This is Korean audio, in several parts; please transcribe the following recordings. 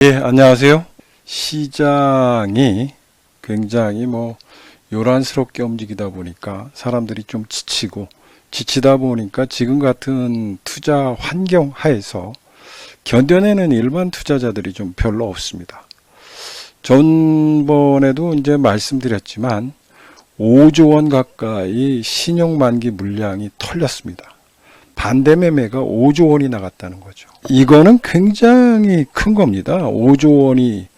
예, 안녕하세요. 시장이 굉장히 요란스럽게 움직이다 보니까 사람들이 좀 지치다 보니까 지금 같은 투자 환경 하에서 견뎌내는 일반 투자자들이 좀 별로 없습니다. 전번에도 이제 말씀드렸지만 5조 원 가까이 신용 만기 물량이 털렸습니다. 반대 매매가 5조 원이 나갔다는 거죠. 이거는 굉장히 큰 겁니다. 5조 원이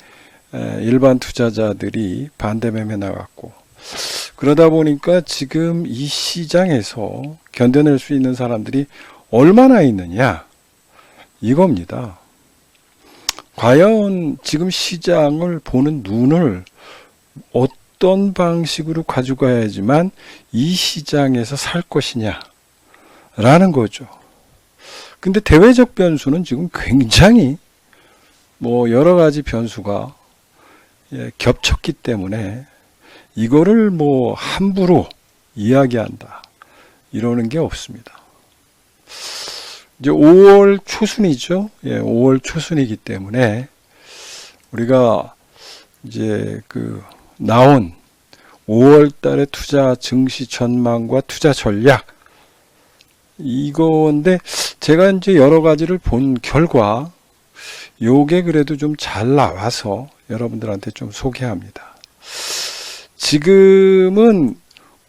일반 투자자들이 반대 매매 나갔고, 그러다 보니까 지금 이 시장에서 견뎌낼 수 있는 사람들이 얼마나 있느냐, 이겁니다. 과연 지금 시장을 보는 눈을 어떤 방식으로 가져가야지만 이 시장에서 살 것이냐 라는 거죠. 근데 대외적 변수는 지금 굉장히 여러 가지 변수가 겹쳤기 때문에 이거를 함부로 이야기한다 이러는 게 없습니다. 이제 5월 초순이죠. 5월 초순이기 때문에 우리가 이제 나온 5월 달의 투자 증시 전망과 투자 전략, 이건데 제가 이제 여러 가지를 본 결과 요게 그래도 좀 잘 나와서 여러분들한테 좀 소개합니다. 지금은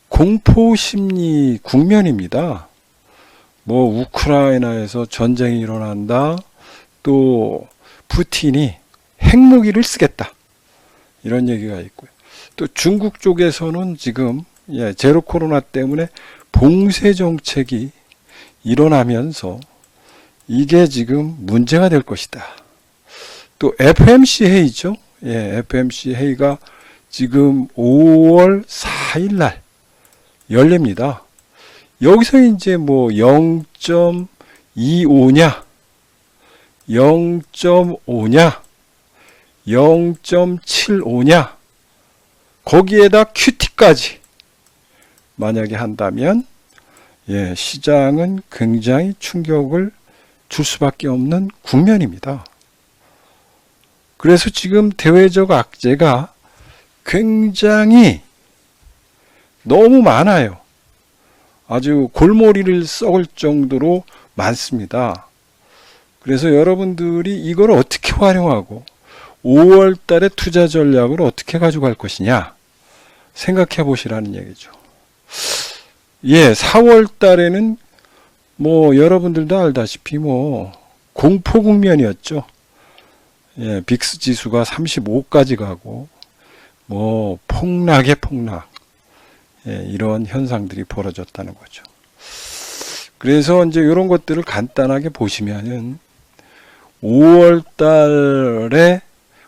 공포심리 국면입니다. 우크라이나에서 전쟁이 일어난다, 또 푸틴이 핵무기를 쓰겠다 이런 얘기가 있고요. 또 중국 쪽에서는 지금 제로 코로나 때문에 봉쇄 정책이 일어나면서 이게 지금 문제가 될 것이다. 또 FMC 회의죠. FMC 회의가 지금 5월 4일 날 열립니다. 여기서 이제 0.25냐, 0.5냐, 0.75냐, 거기에다 QT까지 만약에 한다면 시장은 굉장히 충격을 줄 수밖에 없는 국면입니다. 그래서 지금 대외적 악재가 굉장히 너무 많아요. 아주 골머리를 썩을 정도로 많습니다. 그래서 여러분들이 이걸 어떻게 활용하고 5월 달에 투자 전략을 어떻게 가져갈 것이냐 생각해 보시라는 얘기죠. 4월 달에는 여러분들도 알다시피 공포 국면이었죠. 빅스 지수가 35까지 가고 폭락의 폭락, 이런 현상들이 벌어졌다는 거죠. 그래서 이제 이런 것들을 간단하게 보시면은 5월 달에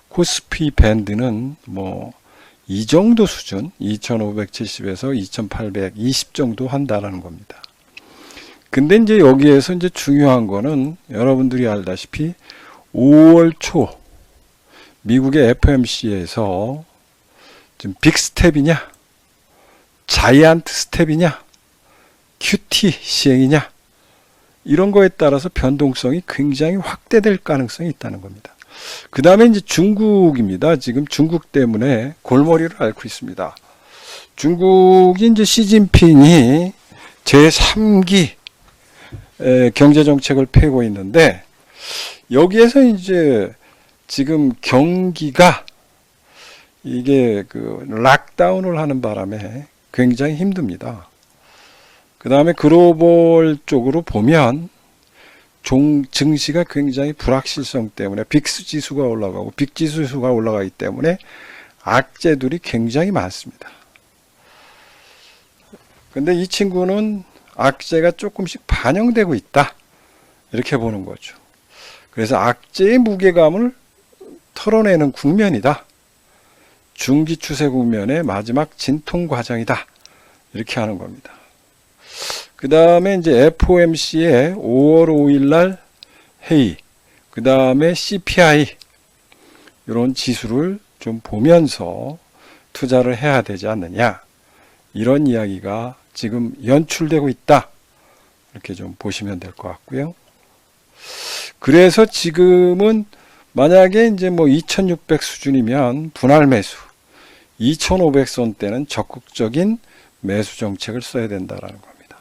코스피 밴드는 이 정도 수준, 2570에서 2820 정도 한다라는 겁니다. 근데 이제 여기에서 이제 중요한 거는 여러분들이 알다시피 5월 초 미국의 FMC에서 지금 빅 스텝이냐, 자이언트 스텝이냐, QT 시행이냐, 이런 거에 따라서 변동성이 굉장히 확대될 가능성이 있다는 겁니다. 그 다음에 이제 중국입니다. 지금 중국 때문에 골머리를 앓고 있습니다. 중국이 이제 시진핑이 제3기 경제정책을 펴고 있는데, 여기에서 이제 지금 경기가 이게 락다운을 하는 바람에 굉장히 힘듭니다. 그 다음에 글로벌 쪽으로 보면 증시가 굉장히 불확실성 때문에 빅스 지수가 올라가고 빅 지수가 올라가기 때문에 악재들이 굉장히 많습니다. 근데 이 친구는 악재가 조금씩 반영되고 있다 이렇게 보는 거죠. 그래서 악재의 무게감을 털어내는 국면이다. 중기 추세 국면의 마지막 진통 과정이다 이렇게 하는 겁니다. 그 다음에 이제 FOMC의 5월 5일 날 회의, 그 다음에 CPI, 이런 지수를 좀 보면서 투자를 해야 되지 않느냐, 이런 이야기가 지금 연출되고 있다 이렇게 좀 보시면 될 것 같고요. 그래서 지금은 만약에 이제 뭐 2600 수준이면 분할 매수, 2500선대는 적극적인 매수 정책을 써야 된다라는 겁니다.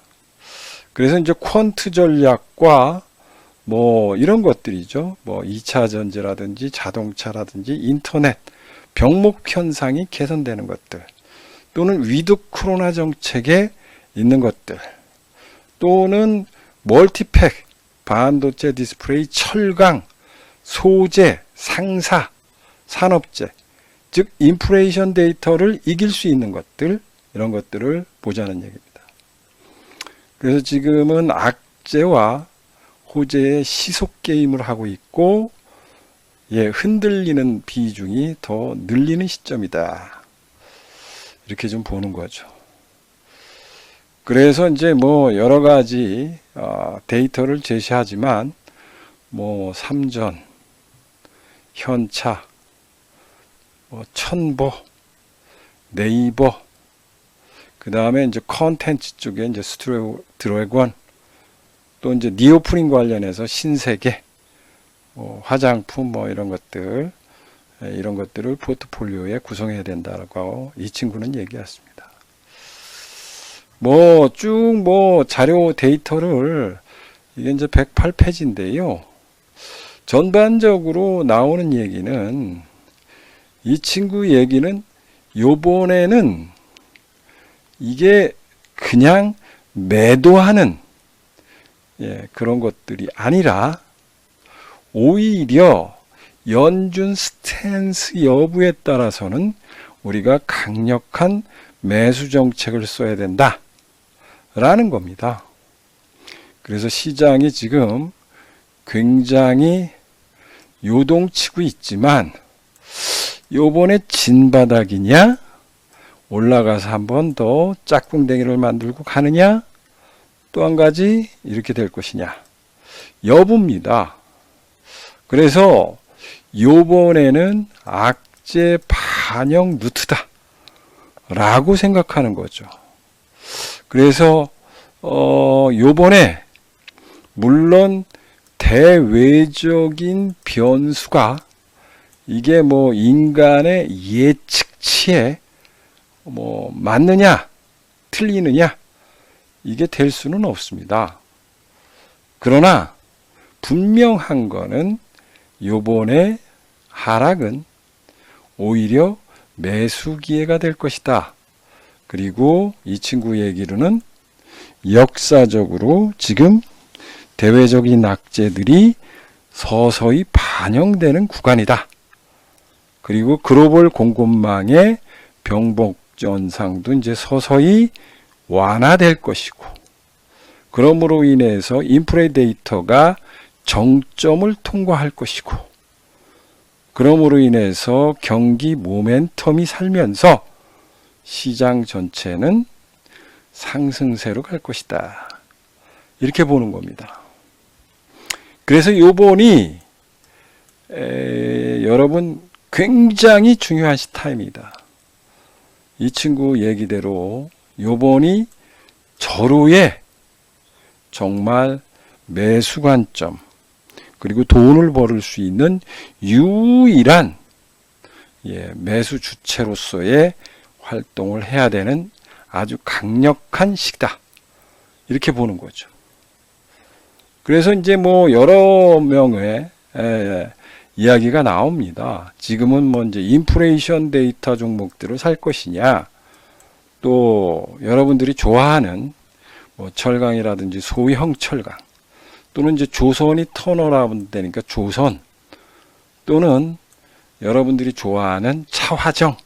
그래서 이제 퀀트 전략과 뭐 이런 것들이죠. 뭐 2차 전지라든지 자동차라든지 인터넷, 병목 현상이 개선되는 것들, 또는 위드 코로나 정책에 있는 것들, 또는 멀티팩, 반도체 디스플레이, 철강, 소재, 상사, 산업재, 즉 인플레이션 데이터를 이길 수 있는 것들, 이런 것들을 보자는 얘기입니다. 그래서 지금은 악재와 호재의 시속 게임을 하고 있고, 흔들리는 비중이 더 늘리는 시점이다. 이렇게 좀 보는 거죠. 그래서 이제 뭐 여러 가지 데이터를 제시하지만, 뭐 삼전, 현차, 뭐 천보, 네이버, 그 다음에 이제 컨텐츠 쪽에 이제 스트레드래곤, 또 이제 니오프린 관련해서 신세계, 화장품 뭐 이런 것들, 이런 것들을 포트폴리오에 구성해야 된다고 이 친구는 얘기했습니다. 뭐 쭉 뭐 자료 데이터를, 이게 이제 108페이지인데요. 전반적으로 나오는 얘기는, 이 친구 얘기는 요번에는 이게 그냥 매도하는 그런 것들이 아니라 오히려 연준 스탠스 여부에 따라서는 우리가 강력한 매수 정책을 써야 된다 라는 겁니다. 그래서 시장이 지금 굉장히 요동치고 있지만, 요번에 진바닥이냐, 올라가서 한 번 더 짝꿍댕이를 만들고 가느냐, 또 한 가지 이렇게 될 것이냐 여부입니다. 그래서 요번에는 악재 반영 루트다 라고 생각하는 거죠. 그래서 요번에 물론 대외적인 변수가, 이게 뭐 인간의 예측치에 뭐 맞느냐 틀리느냐 이게 될 수는 없습니다. 그러나 분명한 거는 요번에 하락은 오히려 매수 기회가 될 것이다. 그리고 이 친구 얘기로는 역사적으로 지금 대외적인 악재들이 서서히 반영되는 구간이다. 그리고 글로벌 공급망의 병목 현상도 이제 서서히 완화될 것이고, 그러므로 인해서 인플레 데이터가 정점을 통과할 것이고, 그러므로 인해서 경기 모멘텀이 살면서 시장 전체는 상승세로 갈 것이다. 이렇게 보는 겁니다. 그래서 요번이 여러분 굉장히 중요한 타임이다. 이 친구 얘기대로 요번이 절호의 정말 매수 관점, 그리고 돈을 벌을 수 있는 유일한 매수 주체로서의 활동을 해야 되는 아주 강력한 시기다. 이렇게 보는 거죠. 그래서 이제 뭐 여러 명의 이야기가 나옵니다. 지금은 뭐 이제 인플레이션 데이터 종목들을 살 것이냐, 또 여러분들이 좋아하는 뭐 철강이라든지 소형 철강, 또는 이제 조선이 턴어라운드 되니까 조선, 또는 여러분들이 좋아하는 차화정,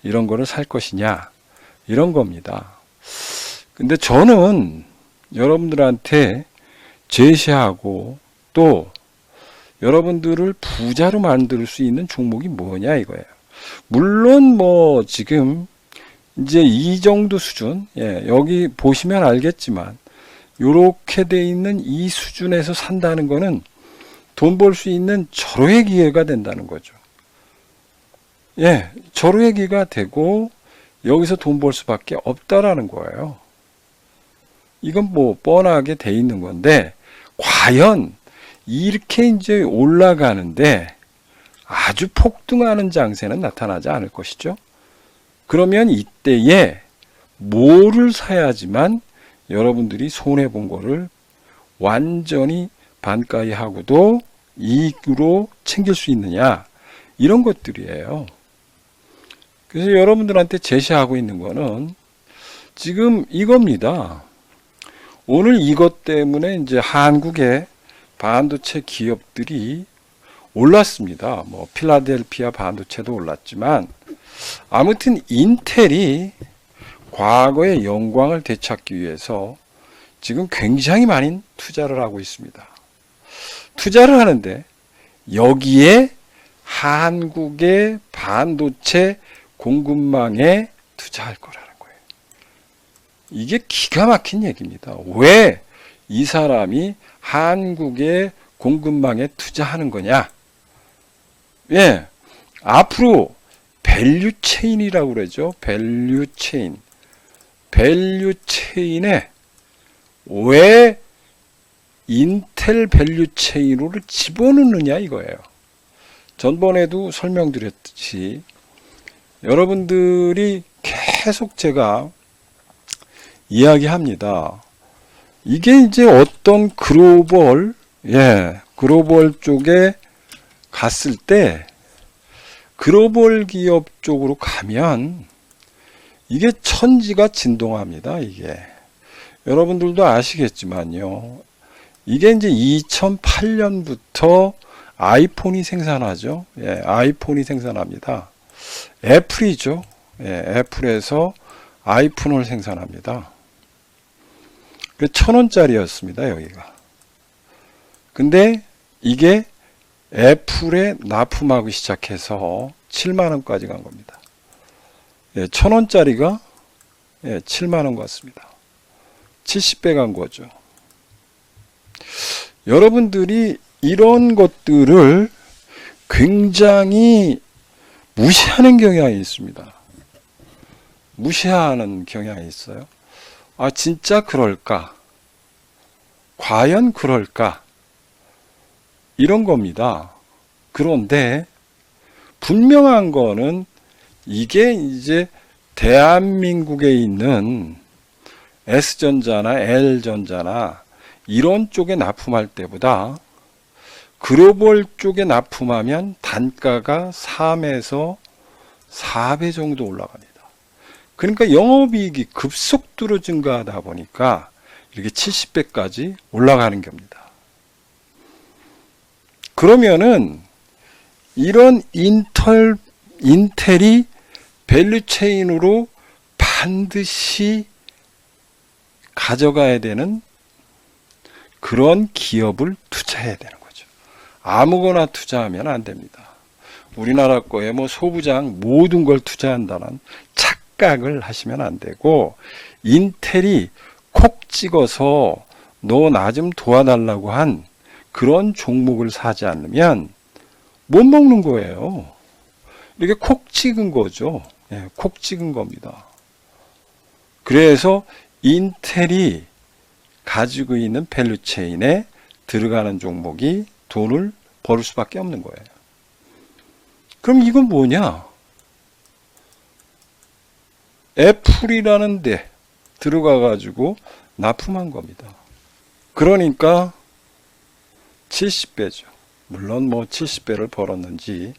이런 거를 살 것이냐, 이런 겁니다. 근데 저는 여러분들한테 제시하고, 또 여러분들을 부자로 만들 수 있는 종목이 뭐냐 이거예요. 물론 뭐 지금 이제 이 정도 수준, 여기 보시면 알겠지만 요렇게 돼 있는 이 수준에서 산다는 거는 돈 벌 수 있는 절호의 기회가 된다는 거죠. 절호의 기회가 되고 여기서 돈 벌 수밖에 없다라는 거예요. 이건 뭐 뻔하게 돼 있는 건데, 과연 이렇게 이제 올라가는데 아주 폭등하는 장세는 나타나지 않을 것이죠. 그러면 이때에 뭐를 사야지만 여러분들이 손해본 거를 완전히 반가이 하고도 이익으로 챙길 수 있느냐, 이런 것들이에요. 그래서 여러분들한테 제시하고 있는 거는 지금 이겁니다. 오늘 이것 때문에 이제 한국의 반도체 기업들이 올랐습니다. 뭐 필라델피아 반도체도 올랐지만, 아무튼 인텔이 과거의 영광을 되찾기 위해서 지금 굉장히 많은 투자를 하고 있습니다. 투자를 하는데 여기에 한국의 반도체 공급망에 투자할 거라는 거예요. 이게 기가 막힌 얘기입니다. 왜 이 사람이 한국의 공급망에 투자하는 거냐? 예, 앞으로 밸류체인이라고 그러죠. 밸류체인. 밸류체인에 왜 인텔 밸류체인으로 집어넣느냐 이거예요. 전번에도 설명드렸듯이 여러분들이 계속 제가 이야기합니다. 이게 이제 어떤 글로벌 쪽에 갔을 때, 글로벌 기업 쪽으로 가면 이게 천지가 진동합니다. 이게 여러분들도 아시겠지만요. 이게 이제 2008년부터 아이폰이 생산하죠. 예, 아이폰이 생산합니다. 애플이죠. 예, 애플에서 아이폰을 생산합니다. 1,000원짜리였습니다, 여기가. 근데 이게 애플에 납품하기 시작해서 7만원까지 간 겁니다. 예, 1,000원짜리가 7만원 같습니다. 70배 간 거죠. 여러분들이 이런 것들을 굉장히 무시하는 경향이 있습니다. 무시하는 경향이 있어요. 아, 진짜 그럴까? 과연 그럴까? 이런 겁니다. 그런데 분명한 거는 이게 이제 대한민국에 있는 S전자나 L전자나 이런 쪽에 납품할 때보다 글로벌 쪽에 납품하면 단가가 3에서 4배 정도 올라갑니다. 그러니까 영업이익이 급속도로 증가하다 보니까 이렇게 70배까지 올라가는 겁니다. 그러면은 이런 인텔이 밸류체인으로 반드시 가져가야 되는 그런 기업을 투자해야 되는 거죠. 아무거나 투자하면 안 됩니다. 우리나라 거에 뭐 소부장 모든 걸 투자한다는 착각을 하시면 안 되고, 인텔이 콕 찍어서 너 나 좀 도와달라고 한 그런 종목을 사지 않으면 못 먹는 거예요. 이렇게 콕 찍은 거죠. 예, 콕 찍은 겁니다. 그래서 인텔이 가지고 있는 밸류체인에 들어가는 종목이 돈을 벌 수밖에 없는 거예요. 그럼 이건 뭐냐? 애플이라는 데 들어가 가지고 납품한 겁니다. 그러니까 70배죠. 물론 뭐 70배를 벌었는지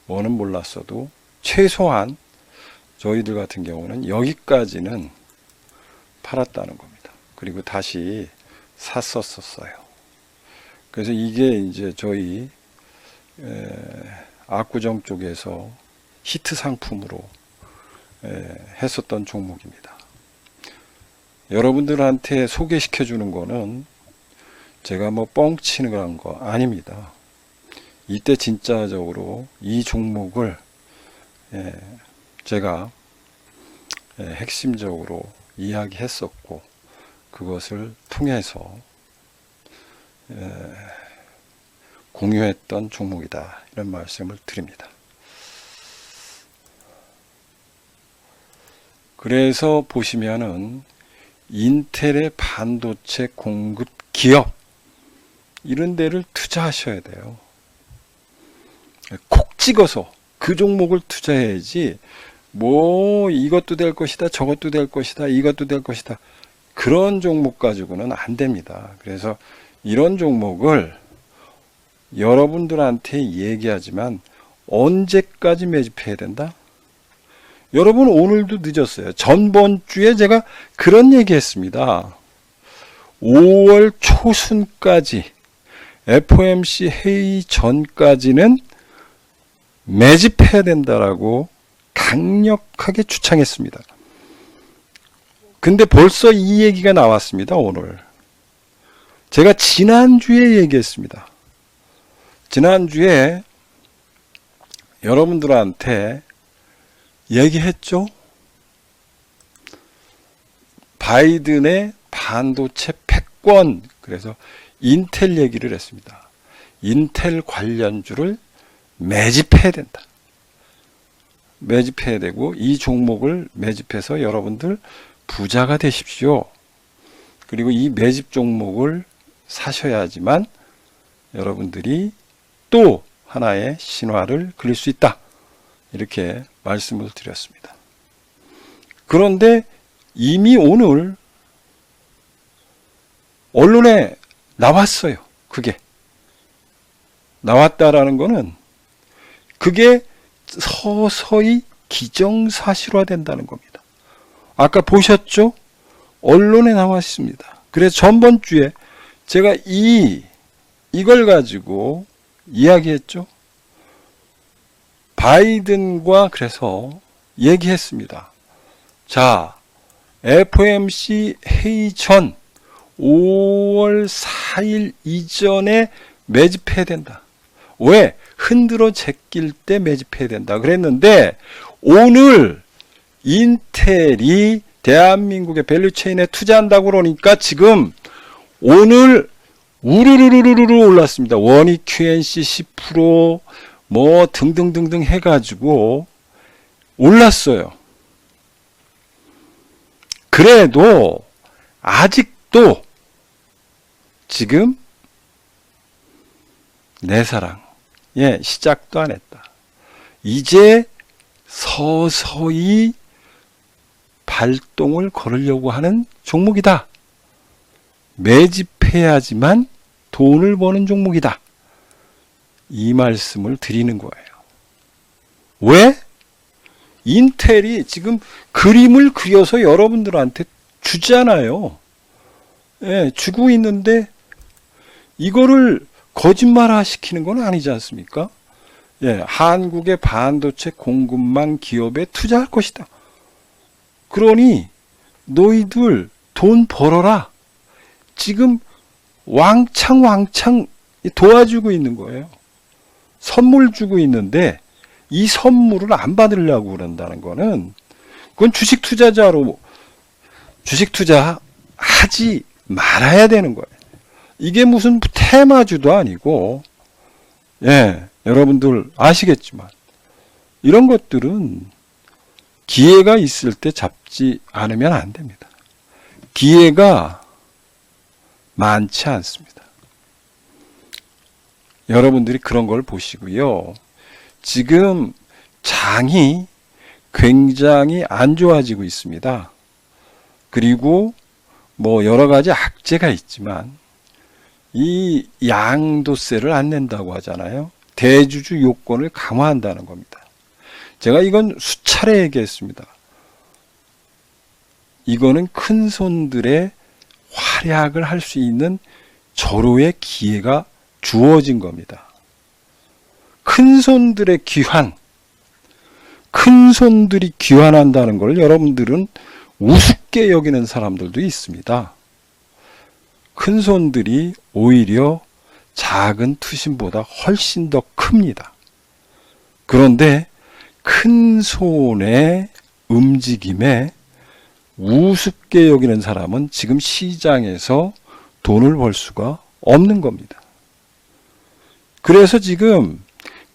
뭐는 몰랐어도 최소한 저희들 같은 경우는 여기까지는 팔았다는 겁니다. 그리고 다시 샀었어요. 그래서 이게 이제 저희 압구정 쪽에서 히트 상품으로 했었던 종목입니다. 여러분들한테 소개시켜 주는 거는 제가 뭐 뻥치는 거 아닙니다. 이때 진짜적으로 이 종목을 제가 핵심적으로 이야기했었고, 그것을 통해서 공유했던 종목이다, 이런 말씀을 드립니다. 그래서 보시면은 인텔의 반도체 공급 기업 이런 데를 투자하셔야 돼요. 콕 찍어서 그 종목을 투자해야지, 뭐 이것도 될 것이다, 저것도 될 것이다, 이것도 될 것이다, 그런 종목 가지고는 안 됩니다. 그래서 이런 종목을 여러분들한테 얘기하지만 언제까지 매집해야 된다? 여러분, 오늘도 늦었어요. 전번 주에 제가 그런 얘기 했습니다. 5월 초순까지, FOMC 회의 전까지는 매집해야 된다라고 강력하게 주창했습니다. 근데 벌써 이 얘기가 나왔습니다. 오늘 제가 지난주에 얘기했습니다. 지난주에 여러분들한테 얘기했죠. 바이든의 반도체 패권, 그래서 인텔 얘기를 했습니다. 인텔 관련주를 매집해야 된다. 매집해야 되고, 이 종목을 매집해서 여러분들 부자가 되십시오. 그리고 이 매집 종목을 사셔야지만 여러분들이 또 하나의 신화를 그릴 수 있다. 이렇게 말씀을 드렸습니다. 그런데 이미 오늘 언론에 나왔어요. 그게 나왔다라는 거는 그게 서서히 기정사실화 된다는 겁니다. 아까 보셨죠? 언론에 나왔습니다. 그래서 전번 주에 제가 이걸 가지고 이야기했죠. 바이든과 그래서 얘기했습니다. 자, FOMC 회의 전 5월 4일 이전에 매집해야 된다. 왜? 흔들어 제낄 때 매집해야 된다 그랬는데, 오늘 인텔이 대한민국의 밸류체인에 투자한다고 그러니까 지금 오늘 우르르르르르 올랐습니다. 원익 QNC 10% 뭐 등등등등 해가지고 올랐어요. 그래도 아직도 지금 내 사랑, 시작도 안 했다. 이제 서서히 발동을 걸으려고 하는 종목이다. 매집해야지만 돈을 버는 종목이다. 이 말씀을 드리는 거예요. 왜? 인텔이 지금 그림을 그려서 여러분들한테 주잖아요. 주고 있는데 이거를 거짓말화 시키는 건 아니지 않습니까? 한국의 반도체 공급망 기업에 투자할 것이다. 그러니 너희들 돈 벌어라. 지금 왕창 도와주고 있는 거예요. 선물 주고 있는데 이 선물을 안 받으려고 그런다는 거는, 그건 주식 투자자로 주식 투자 하지 말아야 되는 거예요. 이게 무슨 테마주도 아니고, 여러분들 아시겠지만 이런 것들은 기회가 있을 때 잡지 않으면 안 됩니다. 기회가 많지 않습니다. 여러분들이 그런 걸 보시고요. 지금 장이 굉장히 안 좋아지고 있습니다. 그리고 뭐 여러 가지 악재가 있지만 이 양도세를 안 낸다고 하잖아요. 대주주 요건을 강화한다는 겁니다. 제가 이건 수차례 얘기했습니다. 이거는 큰 손들의 활약을 할 수 있는 절호의 기회가 주어진 겁니다. 큰 손들의 귀환, 큰 손들이 귀환한다는 걸 여러분들은 우습게 여기는 사람들도 있습니다. 큰 손들이 오히려 작은 투신보다 훨씬 더 큽니다. 그런데 큰 손의 움직임에 우습게 여기는 사람은 지금 시장에서 돈을 벌 수가 없는 겁니다. 그래서 지금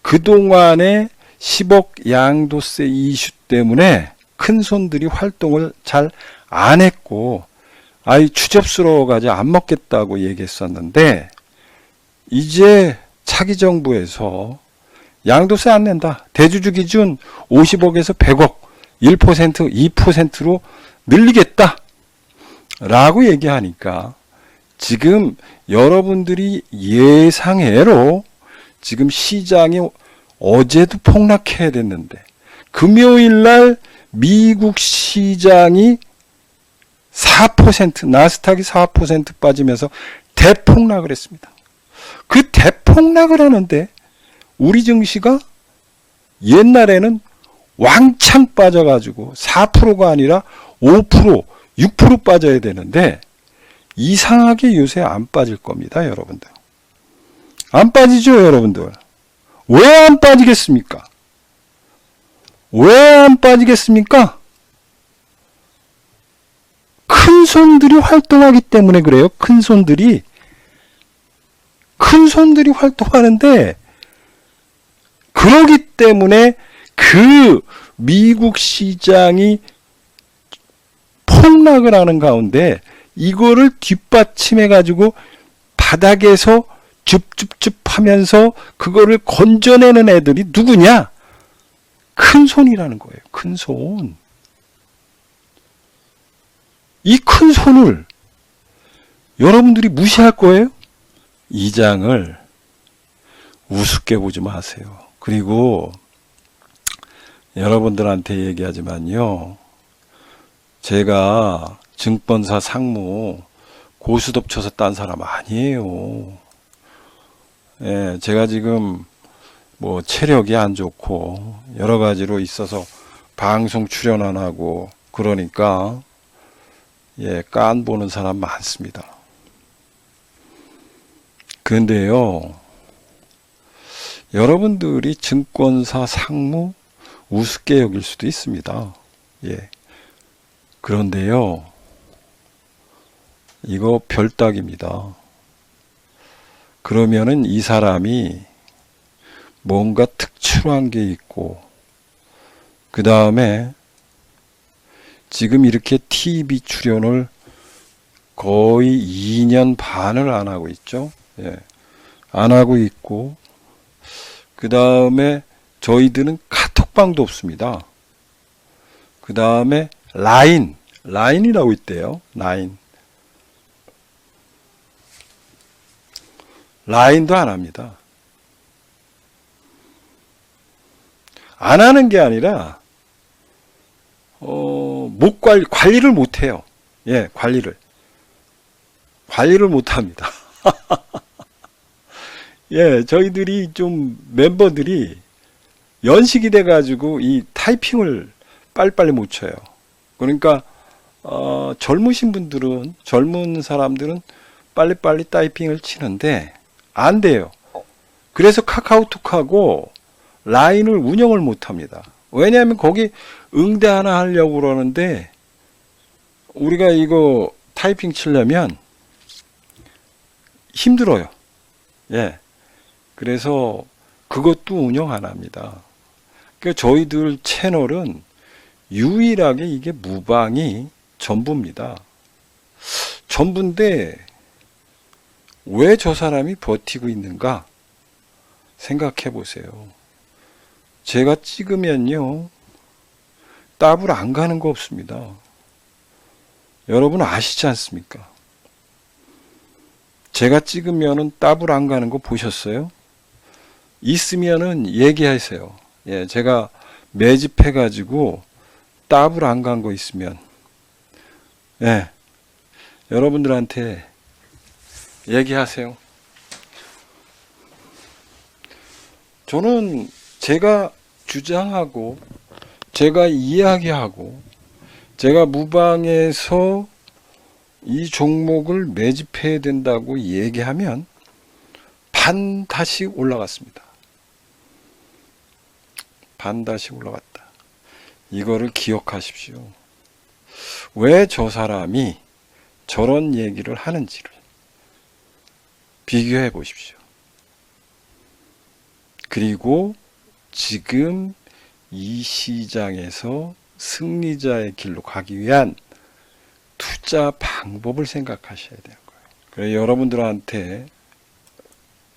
그동안의 10억 양도세 이슈 때문에 큰 손들이 활동을 잘 안 했고, 추접스러워가지고 안 먹겠다고 얘기했었는데, 이제 차기 정부에서 양도세 안 낸다. 대주주 기준 50억에서 100억 1%, 2%로 늘리겠다. 라고 얘기하니까 지금 여러분들이 예상외로 지금 시장이 어제도 폭락해야 됐는데 금요일 날 미국 시장이 4%, 나스닥이 4% 빠지면서 대폭락을 했습니다. 그 대폭락을 하는데 우리 증시가 옛날에는 왕창 빠져가지고 4%가 아니라 5%, 6% 빠져야 되는데 이상하게 요새 안 빠질 겁니다, 여러분들. 안 빠지죠, 여러분들. 왜 안 빠지겠습니까? 왜 안 빠지겠습니까? 큰 손들이 활동하기 때문에 그래요. 큰 손들이 활동하는데 그러기 때문에 그 미국 시장이 폭락을 하는 가운데 이거를 뒷받침해 가지고 바닥에서 줍줍줍 하면서 그거를 건져내는 애들이 누구냐? 큰 손이라는 거예요. 큰 손. 이 큰 손을 여러분들이 무시할 거예요? 이 장을 우습게 보지 마세요. 그리고 여러분들한테 얘기하지만요. 제가 증권사 상무 고수 덮쳐서 딴 사람 아니에요. 예, 제가 지금 뭐 체력이 안 좋고 여러 가지로 있어서 방송 출연 안 하고 그러니까 예, 깐 보는 사람 많습니다. 그런데요, 여러분들이 증권사 상무 우습게 여길 수도 있습니다. 예. 그런데요, 이거 별따기입니다. 그러면은 이 사람이 뭔가 특출한 게 있고, 그 다음에 지금 이렇게 TV 출연을 거의 2년 반을 안 하고 있죠. 예. 안 하고 있고, 그 다음에 저희들은 카톡방도 없습니다. 그 다음에 라인이라고 있대요. 라인도 안 합니다. 안 하는 게 아니라 관리를 못 해요. 예, 관리를 못 합니다. 예, 저희들이 좀 멤버들이 연식이 돼 가지고 이 타이핑을 빨리빨리 못 쳐요. 그러니까 젊은 사람들은 빨리빨리 타이핑을 치는데 안 돼요. 그래서 카카오톡하고 라인을 운영을 못 합니다. 왜냐하면 거기 응대 하나 하려고 그러는데 우리가 이거 타이핑 치려면 힘들어요. 예. 그래서 그것도 운영 안 합니다. 그러니까 저희들 채널은 유일하게 이게 무방이 전부입니다. 전부인데 왜 저 사람이 버티고 있는가 생각해 보세요. 제가 찍으면요, 더블 안 가는 거 없습니다. 여러분 아시지 않습니까? 제가 찍으면은 더블 안 가는 거 보셨어요? 있으면은 얘기하세요. 예, 제가 매집해 가지고 더블 안 간 거 있으면, 예, 여러분들한테 얘기하세요. 저는 제가 주장하고 제가 이야기하고 제가 무방에서 이 종목을 매집해야 된다고 얘기하면 반드시 올라갔습니다. 반드시 올라갔다. 이거를 기억하십시오. 왜 저 사람이 저런 얘기를 하는지를 비교해 보십시오. 그리고 지금 이 시장에서 승리자의 길로 가기 위한 투자 방법을 생각하셔야 되는 거예요. 그래서 여러분들한테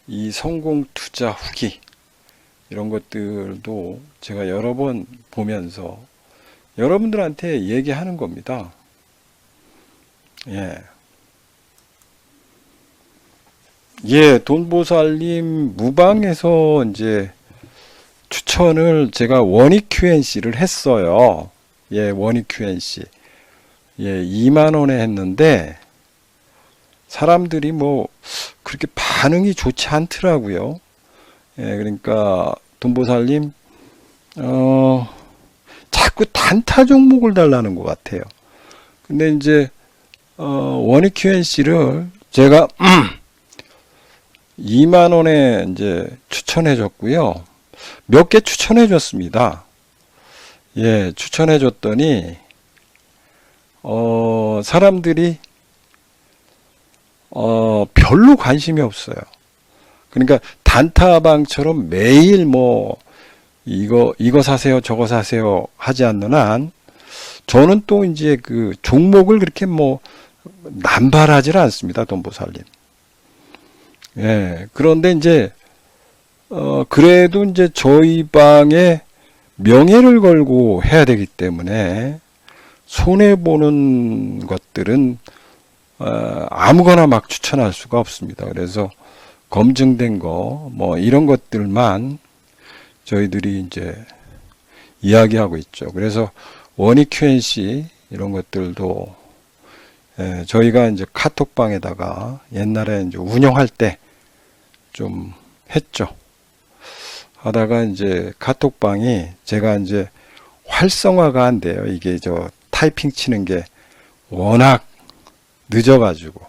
이 성공 투자 후기, 이런 것들도 제가 여러 번 보면서 여러분들한테 얘기하는 겁니다. 돈보살님 무방에서 이제 추천을 제가 원익 QNC를 했어요. 원익 QNC. 2만원에 했는데, 사람들이 뭐, 그렇게 반응이 좋지 않더라고요. 그러니까, 돈보살님, 자꾸 단타 종목을 달라는 것 같아요. 근데 이제, 원익 QNC를 제가 2만원에 이제 추천해 줬고요. 몇 개 추천해 줬습니다. 추천해 줬더니, 사람들이, 별로 관심이 없어요. 그러니까 단타방처럼 매일 뭐, 이거 사세요, 저거 사세요 하지 않는 한, 저는 또 이제 그 종목을 그렇게 뭐, 남발하지 않습니다, 돈보살님. 그런데 이제, 그래도 이제 저희 방에 명예를 걸고 해야 되기 때문에 손해보는 것들은 아무거나 막 추천할 수가 없습니다. 그래서 검증된 거, 뭐 이런 것들만 저희들이 이제 이야기하고 있죠. 그래서 원익 QNC 이런 것들도 저희가 이제 카톡방에다가 옛날에 이제 운영할 때 좀 했죠. 하다가 이제 카톡방이 제가 이제 활성화가 안 돼요. 이게 저 타이핑 치는 게 워낙 늦어가지고.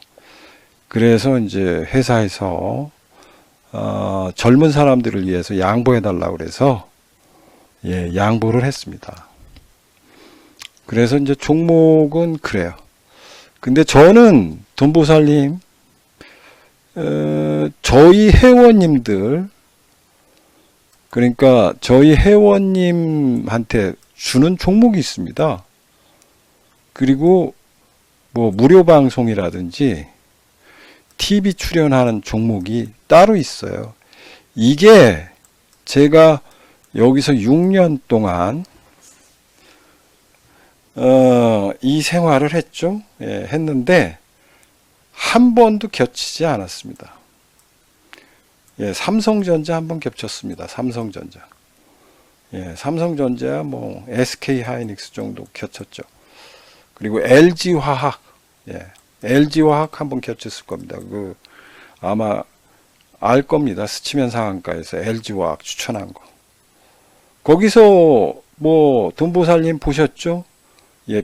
그래서 이제 회사에서 젊은 사람들을 위해서 양보해달라고 그래서 양보를 했습니다. 그래서 이제 종목은 그래요. 근데 저는 돈보살님, 저희 회원님들, 그러니까 저희 회원님한테 주는 종목이 있습니다. 그리고 뭐 무료 방송이라든지 TV 출연하는 종목이 따로 있어요. 이게 제가 여기서 6년 동안 이 생활을 했죠. 했는데 한 번도 겹치지 않았습니다. 삼성전자 한번 겹쳤습니다. 삼성전자. 삼성전자 뭐 SK하이닉스 정도 겹쳤죠. 그리고 LG화학, LG화학 한번 겹쳤을 겁니다. 그 아마 알 겁니다. 스치면 상한가에서 LG화학 추천한 거. 거기서 뭐 돈보살님 보셨죠?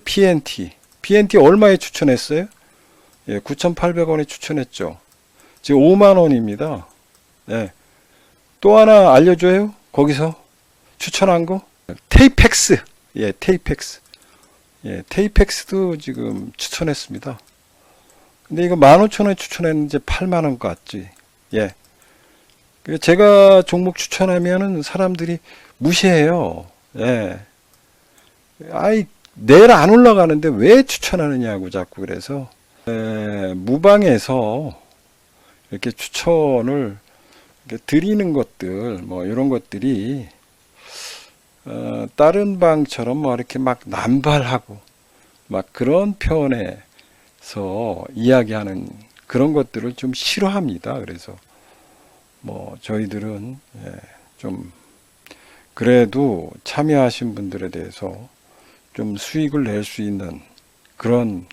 PNT 얼마에 추천했어요? 9,800원에 추천했죠. 지금 5만원입니다. 또 하나 알려줘요? 거기서 추천한 거? 테이펙스. 테이펙스. 테이펙스도 지금 추천했습니다. 근데 이거 15,000원에 추천했는데 8만원 같지. 제가 종목 추천하면은 사람들이 무시해요. 아이, 내일 안 올라가는데 왜 추천하느냐고 자꾸 그래서, 무방에서 이렇게 추천을 이렇게 드리는 것들, 뭐 이런 것들이, 다른 방처럼 뭐 이렇게 막 남발하고, 막 그런 표현에서 이야기하는 그런 것들을 좀 싫어합니다. 그래서, 뭐 저희들은 좀 그래도 참여하신 분들에 대해서 좀 수익을 낼 수 있는 그런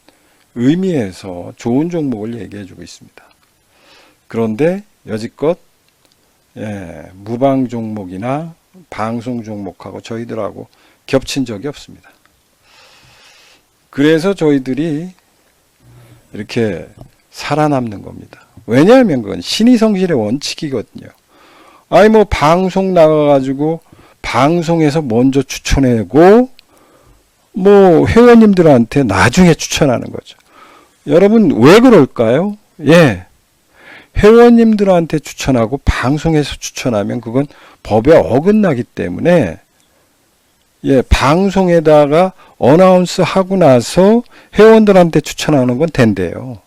의미에서 좋은 종목을 얘기해 주고 있습니다. 그런데 여지껏 무방 종목이나 방송 종목하고 저희들하고 겹친 적이 없습니다. 그래서 저희들이 이렇게 살아남는 겁니다. 왜냐하면 그건 신의성실의 원칙이거든요. 아니 뭐 방송 나가가지고 방송에서 먼저 추천하고 뭐 회원님들한테 나중에 추천하는 거죠. 여러분 왜 그럴까요? 회원님들한테 추천하고 방송에서 추천하면 그건 법에 어긋나기 때문에 방송에다가 어나운스 하고 나서 회원들한테 추천하는 건 된대요.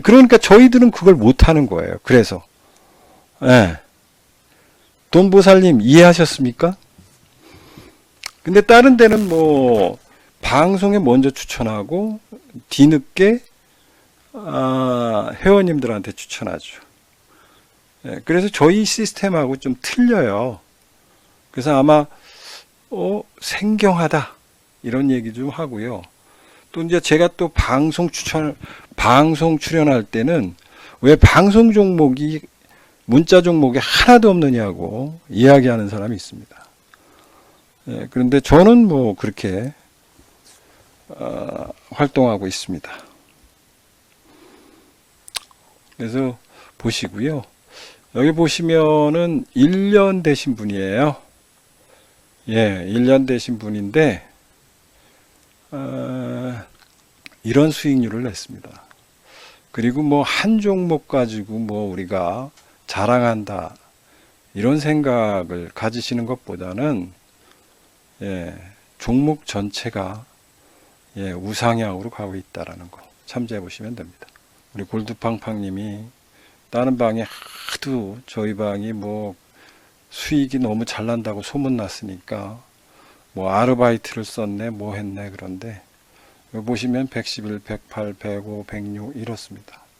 그러니까 저희들은 그걸 못 하는 거예요. 그래서 돈보살님 이해하셨습니까? 근데 다른 데는 뭐 방송에 먼저 추천하고 뒤늦게 회원님들한테 추천하죠. 예, 그래서 저희 시스템하고 좀 틀려요. 그래서 아마 생경하다 이런 얘기 좀 하고요. 또 이제 제가 또 방송 출연할 때는 왜 방송 종목이 문자 종목이 하나도 없느냐고 이야기하는 사람이 있습니다. 예, 그런데 저는 뭐 그렇게 활동하고 있습니다. 그래서 보시고요. 여기 보시면은 1년 되신 분이에요. 예, 1년 되신 분인데 이런 수익률을 냈습니다. 그리고 뭐 한 종목 가지고 뭐 우리가 자랑한다 이런 생각을 가지시는 것보다는 예, 종목 전체가 예, 우상향으로 가고 있다라는 거 참조해 보시면 됩니다. 우리 골드팡팡님이 다른 방에 하도 저희 방이 뭐 수익이 너무 잘 난다고 소문났으니까 뭐 아르바이트를 썼네 뭐 했네. 그런데 여기 보시면 111, 108, 105, 106 이렇습니다.